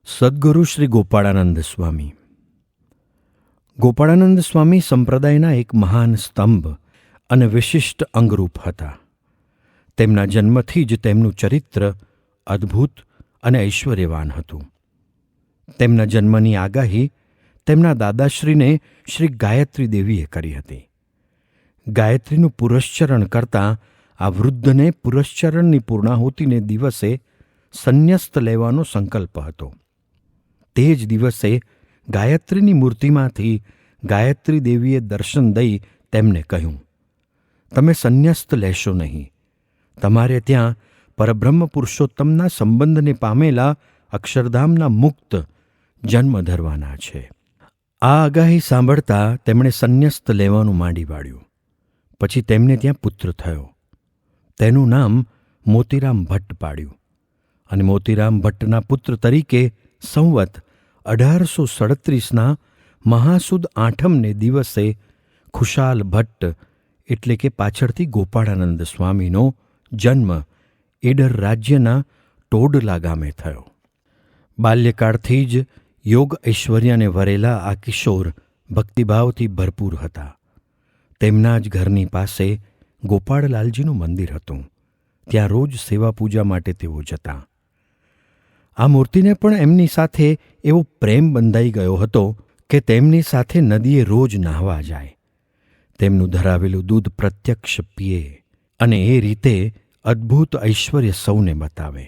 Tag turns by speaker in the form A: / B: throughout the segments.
A: સદ્ગુરુ શ્રી ગોપાળાનંદ સ્વામી. ગોપાળાનંદ સ્વામી સંપ્રદાયના એક મહાન સ્તંભ અને વિશિષ્ટ અંગરૂપ હતા. તેમના જન્મથી જ તેમનું ચરિત્ર અદ્ભુત અને ઐશ્વર્યવાન હતું. તેમના જન્મની આગાહી તેમના દાદાશ્રીને શ્રી ગાયત્રી દેવીએ કરી હતી. ગાયત્રીનું પુરશ્ચરણ કરતાં આ વૃદ્ધને પુરશ્ચરણની પૂર્ણાહુતિને દિવસે સંન્યસ્ત લેવાનો સંકલ્પ હતો. તે જ દિવસે ગાયત્રીની મૂર્તિમાંથી ગાયત્રી દેવીએ દર્શન દઈ તેમને કહ્યું, તમે સંન્યસ્ત લેશો નહીં. તમારે ત્યાં પરબ્રહ્મ પુરુષોત્તમના સંબંધને પામેલા અક્ષરધામના મુક્ત જન્મ ધરવાના છે. આ આગાહી સાંભળતા તેમણે સંન્યસ્ત લેવાનું માંડી વાળ્યું. પછી તેમને ત્યાં પુત્ર થયો. તેનું નામ મોતીરામ ભટ્ટ પાડ્યું અને મોતીરામ ભટ્ટના પુત્ર તરીકે સંવત 1837ના મહાસુદ આઠમને દિવસે ખુશાલ ભટ્ટ એટલે કે પાછળથી ગોપાળાનંદ સ્વામીનો જન્મ ઈડર રાજ્યના ટોડલા ગામે થયો. બાલ્યકાળથી જ યોગ ઐશ્વર્યને વરેલા આ કિશોર ભક્તિભાવથી ભરપૂર હતા. તેમના જ ઘરની પાસે ગોપાળલાલજીનું મંદિર હતું. ત્યાં રોજ સેવા પૂજા માટે તેઓ જતા. આ મૂર્તિને પણ એમની સાથે એવો પ્રેમ બંધાઈ ગયો હતો કે તેમની સાથે નદીએ રોજ નાહવા જાય. તેમનું ધરાવેલું દૂધ પ્રત્યક્ષ પીએ અને એ રીતે અદ્ભુત ઐશ્વર્ય સૌને બતાવે.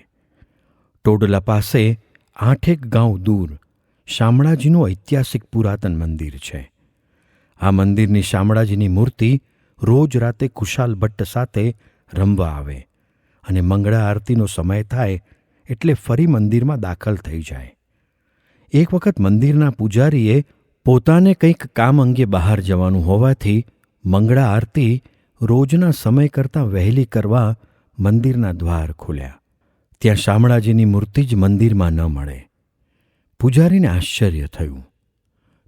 A: ટોડલા પાસે 8 ગાંવ દૂર શામળાજીનું ઐતિહાસિક પુરાતન મંદિર છે. આ મંદિરની શામળાજીની મૂર્તિ રોજ રાતે ખુશાલ ભટ્ટ સાથે રમવા આવે અને મંગળા આરતીનો સમય થાય એટલે ફરી મંદિરમાં દાખલ થઈ જાય. એક વખત મંદિરના પૂજારીએ પોતાને કંઈક કામ અંગે બહાર જવાનું હોવાથી મંગળા આરતી રોજના સમય કરતાં વહેલી કરવા મંદિરના દ્વાર ખોલ્યા. ત્યાં શામળાજીની મૂર્તિ જ મંદિરમાં ન મળે. પૂજારીને આશ્ચર્ય થયું.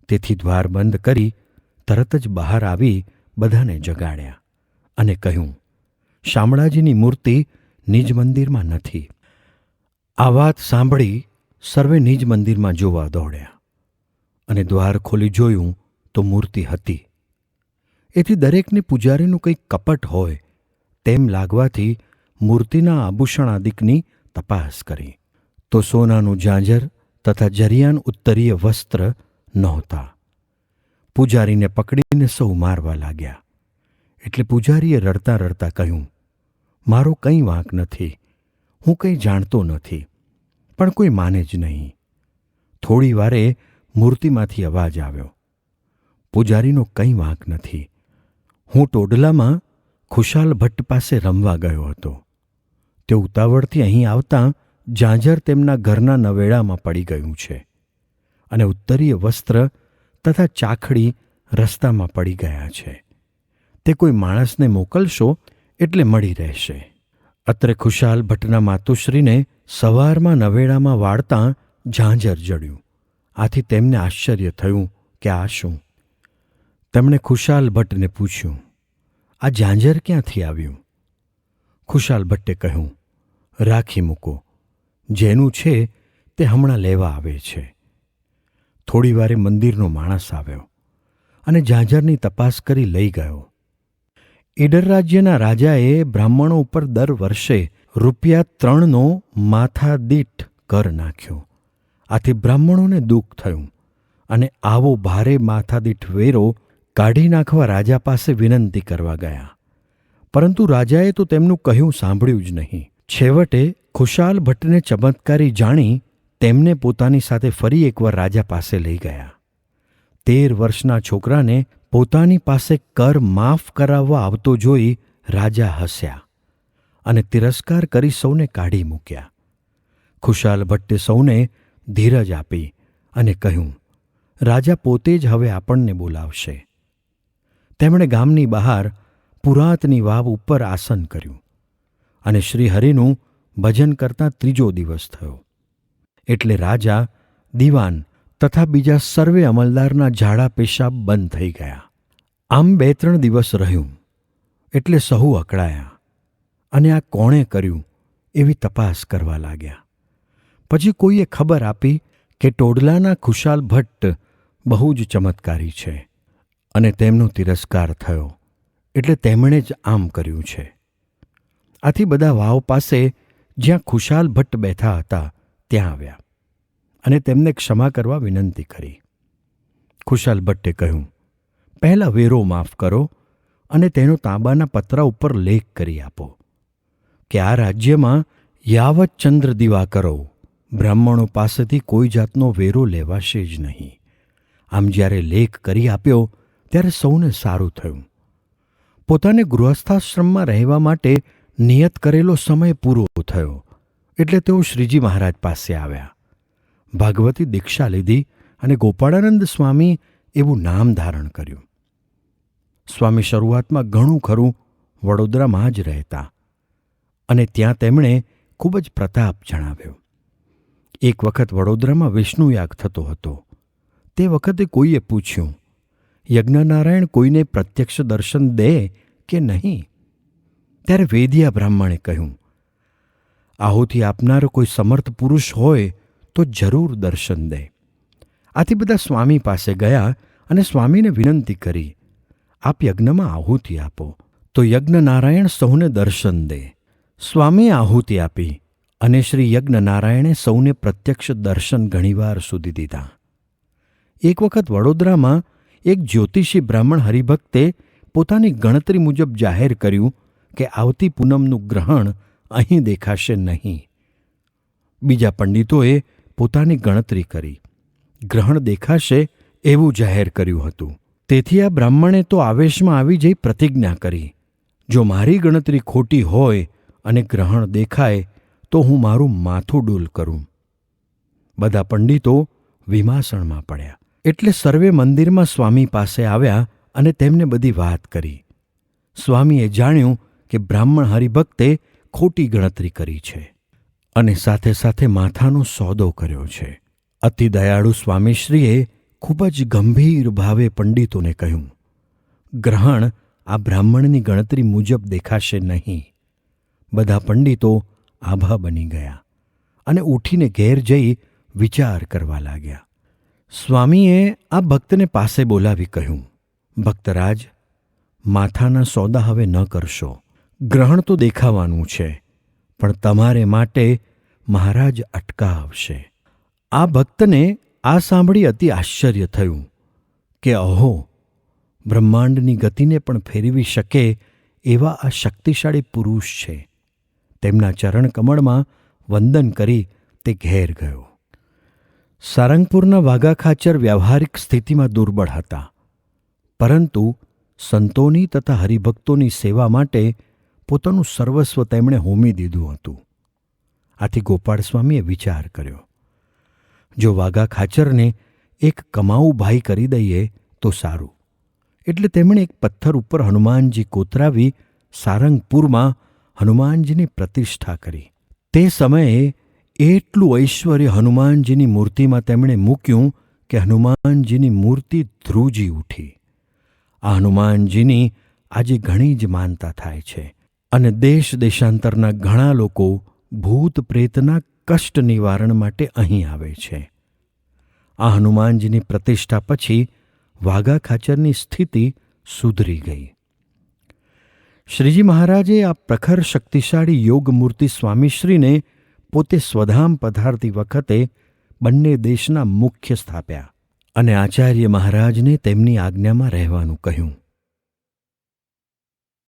A: તેથી દ્વાર બંધ કરી તરત જ બહાર આવી બધાને જગાડ્યા અને કહ્યું, શામળાજીની મૂર્તિ નિજ મંદિરમાં નથી. આ વાત સાંભળી સર્વે નિજ મંદિરમાં જોવા દોડ્યા અને દ્વાર ખોલી જોયું તો મૂર્તિ હતી. એથી દરેકને પૂજારીનું કંઈક કપટ હોય તેમ લાગવાથી મૂર્તિના આભૂષણાદિકની તપાસ કરી તો સોનાનું ઝાંઝર તથા જરિયાન ઉત્તરીય વસ્ત્ર નહોતા. પૂજારીને પકડીને સૌ મારવા લાગ્યા. એટલે પૂજારીએ રડતાં રડતાં કહ્યું, મારો કંઈ વાંક નથી, હું કંઈ જાણતો નથી. પણ કોઈ માને જ નહીં. થોડી વારે મૂર્તિમાંથી અવાજ આવ્યો, પૂજારીનો કંઈ વાંક નથી. હું ટોડલામાં ખુશાલ ભટ્ટ પાસે રમવા ગયો હતો. તે ઉતાવળથી અહીં આવતાં ઝાંઝર તેમના ઘરના નવેડામાં પડી ગયું છે અને ઉત્તરીય વસ્ત્ર તથા ચાખડી રસ્તામાં પડી ગયા છે. તે કોઈ માણસને મોકલશો એટલે મળી રહેશે. અત્રે ખુશાલ ભટ્ટના માતુશ્રીને સવારમાં નવેડામાં વાળતાં ઝાંઝર જડ્યું. આથી તેમને આશ્ચર્ય થયું કે આ શું? તેમણે ખુશાલ ભટ્ટને પૂછ્યું, આ ઝાંઝર ક્યાંથી આવ્યું? ખુશાલ ભટ્ટે કહ્યું, રાખી મૂકો, જેનું છે તે હમણાં લેવા આવે છે. થોડી વારે મંદિરનો માણસ આવ્યો અને ઝાંઝરની તપાસ કરી લઈ ગયો. ઈડર રાજ્યના રાજાએ બ્રાહ્મણો ઉપર દર વર્ષે ₹3નો માથાદીઠ કર નાખ્યો. આથી બ્રાહ્મણોને દુઃખ થયું અને આવો ભારે માથાદીઠ વેરો કાઢી નાખવા રાજા પાસે વિનંતી કરવા ગયા. પરંતુ રાજાએ તો તેમનું કહ્યું સાંભળ્યું જ નહીં. છેવટે ખુશાલ ભટ્ટને ચમત્કારી જાણી તેમને પોતાની સાથે ફરી એકવાર રાજા પાસે લઈ ગયા. 13 વર્ષના છોકરાને પોતાની પાસે કર માફ કરાવવા આવતો જોઈ રાજા હસ્યા અને તિરસ્કાર કરી સૌને કાઢી મૂક્યા. ખુશાલ ભટ્ટે સૌને ધીરજ આપી અને કહ્યું, રાજા પોતે જ હવે આપણને બોલાવશે. તેમણે ગામની બહાર પુરાતની વાવ ઉપર આસન કર્યું અને શ્રીહરિનું ભજન કરતાં 3જો દિવસ થયો. એટલે રાજા, દીવાન તથા બીજા સર્વે અમલદારના ઝાડા પેશાબ બંધ થઈ ગયા. આમ 2-3 દિવસ રહ્યું એટલે સહુ અકળાયા અને આ કોણે કર્યું એવી તપાસ કરવા લાગ્યા. પછી કોઈએ ખબર આપી કે ટોડલાના ખુશાલ ભટ્ટ બહુ જ ચમત્કારી છે અને તેમનો તિરસ્કાર થયો એટલે તેમણે જ આમ કર્યું છે. આથી બધા વાવ પાસે જ્યાં ખુશાલ ભટ્ટ બેઠા હતા ત્યાં આવ્યા અને તેમને ક્ષમા કરવા વિનંતી કરી. ખુશાલ ભટ્ટે કહ્યું, પહેલાં વેરો માફ કરો અને તેનો તાંબાના પતરા ઉપર લેખ કરી આપો કે આ રાજ્યમાં યાવત ચંદ્ર દિવાકરો બ્રાહ્મણો પાસેથી કોઈ જાતનો વેરો લેવાશે જ નહીં. આમ જ્યારે લેખ કરી આપ્યો ત્યારે સૌને સારું થયું. પોતાને ગૃહસ્થાશ્રમમાં રહેવા માટે નિયત કરેલો સમય પૂરો થયો એટલે તેઓ શ્રીજી મહારાજ પાસે આવ્યા. ભાગવતી દીક્ષા લીધી અને ગોપાળાનંદ સ્વામી એવું નામ ધારણ કર્યું. સ્વામી શરૂઆતમાં ઘણું ખરું વડોદરામાં જ રહેતા અને ત્યાં તેમણે ખૂબ જ પ્રતાપ જણાવ્યો. એક વખત વડોદરામાં વિષ્ણુયાગ થતો હતો. તે વખતે કોઈએ પૂછ્યું, યજ્ઞનારાયણ કોઈને પ્રત્યક્ષ દર્શન દે કે નહીં? ત્યારે વેદિયા બ્રાહ્મણે કહ્યું, આહુતિ આપનારો કોઈ સમર્થ પુરુષ હોય તો જરૂર દર્શન દે. આથી બધા સ્વામી પાસે ગયા અને સ્વામીને વિનંતી કરી, આપ યજ્ઞમાં આહુતિ આપો તો યજ્ઞનારાયણ સૌને દર્શન દે. સ્વામીએ આહુતિ આપી અને શ્રી યજ્ઞનારાયણે સૌને પ્રત્યક્ષ દર્શન ઘણીવાર સુધી દીધા. એક વખત વડોદરામાં એક જ્યોતિષી બ્રાહ્મણ હરિભક્તે પોતાની ગણતરી મુજબ જાહેર કર્યું કે આવતી પૂનમનું ગ્રહણ અહીં દેખાશે નહીં. બીજા પંડિતોએ પોતાની ગણતરી કરી. ગ્રહણ દેખાશે એવું જાહેર કર્યું હતું. તેથી આ બ્રાહ્મણે તો આવેશમાં આવી જઈ પ્રતિજ્ઞા કરી, જો મારી ગણતરી ખોટી હોય અને ગ્રહણ દેખાય તો હું મારું માથું ડૂલ કરું. બધા પંડિતો વિમાસણમાં પડ્યા એટલે સર્વે મંદિરમાં સ્વામી પાસે આવ્યા અને તેમને બધી વાત કરી. સ્વામીએ જાણ્યું કે બ્રાહ્મણ હરિભક્તે ખોટી ગણતરી કરી છે અને સાથે સાથે માથાનો સોદો કર્યો છે. અતિ દયાળુ સ્વામીશ્રીએ ખૂબ જ ગંભીર ભાવે પંડિતોને કહ્યું, ગ્રહણ આ બ્રાહ્મણની ગણતરી મુજબ દેખાશે નહીં. બધા પંડિતો આભા બની ગયા અને ઉઠીને ઘેર જઈ વિચાર કરવા લાગ્યા. સ્વામીએ આ ભક્તને પાસે બોલાવી કહ્યું, ભક્તરાજ, માથાના સોદા હવે ન કરશો. ગ્રહણ તો દેખાવાનું છે પણ તમારે માટે મહારાજ અટકાવશે. આ ભક્તને આ સાંભળી અતિ આશ્ચર્ય થયું કે અહો, બ્રહ્માંડની ગતિને પણ ફેરવી શકે એવા આ શક્તિશાળી પુરુષ છે. તેમના ચરણ કમળમાં વંદન કરી તે ઘેર ગયો. સારંગપુરના વાઘા ખાચર વ્યવહારિક સ્થિતિમાં દુર્બળ હતા, પરંતુ સંતોની તથા હરિભક્તોની સેવા માટે પોતાનું સર્વસ્વ તેમણે હોમી દીધું હતું. આથી ગોપાળ સ્વામીએ વિચાર કર્યો, જો વાઘા ખાચરને એક કમાઉ ભાઈ કરી દઈએ તો સારું. એટલે તેમણે એક પથ્થર ઉપર હનુમાનજી કોતરાવી સારંગપુરમાં હનુમાનજીની પ્રતિષ્ઠા કરી. તે સમયે એટલું ઐશ્વર્ય હનુમાનજીની મૂર્તિમાં તેમણે મૂક્યું કે હનુમાનજીની મૂર્તિ ધ્રુજી ઉઠી. આ હનુમાનજીની આજે ઘણી જ માનતા થાય છે અને દેશ દેશાંતરના ઘણા લોકો ભૂત પ્રેતના કષ્ટ નિવારણ માટે અહીં આવે છે. આ હનુમાનજીની પ્રતિષ્ઠા પછી વાઘા ખાચરની સ્થિતિ સુધરી ગઈ. શ્રીજી મહારાજે આ પ્રખર શક્તિશાળી યોગમૂર્તિ સ્વામીશ્રીને પોતે સ્વધામ પધારતી વખતે બંને દેશના મુખ્ય સ્થાપ્યા અને આચાર્ય મહારાજને તેમની આજ્ઞામાં રહેવાનું કહ્યું.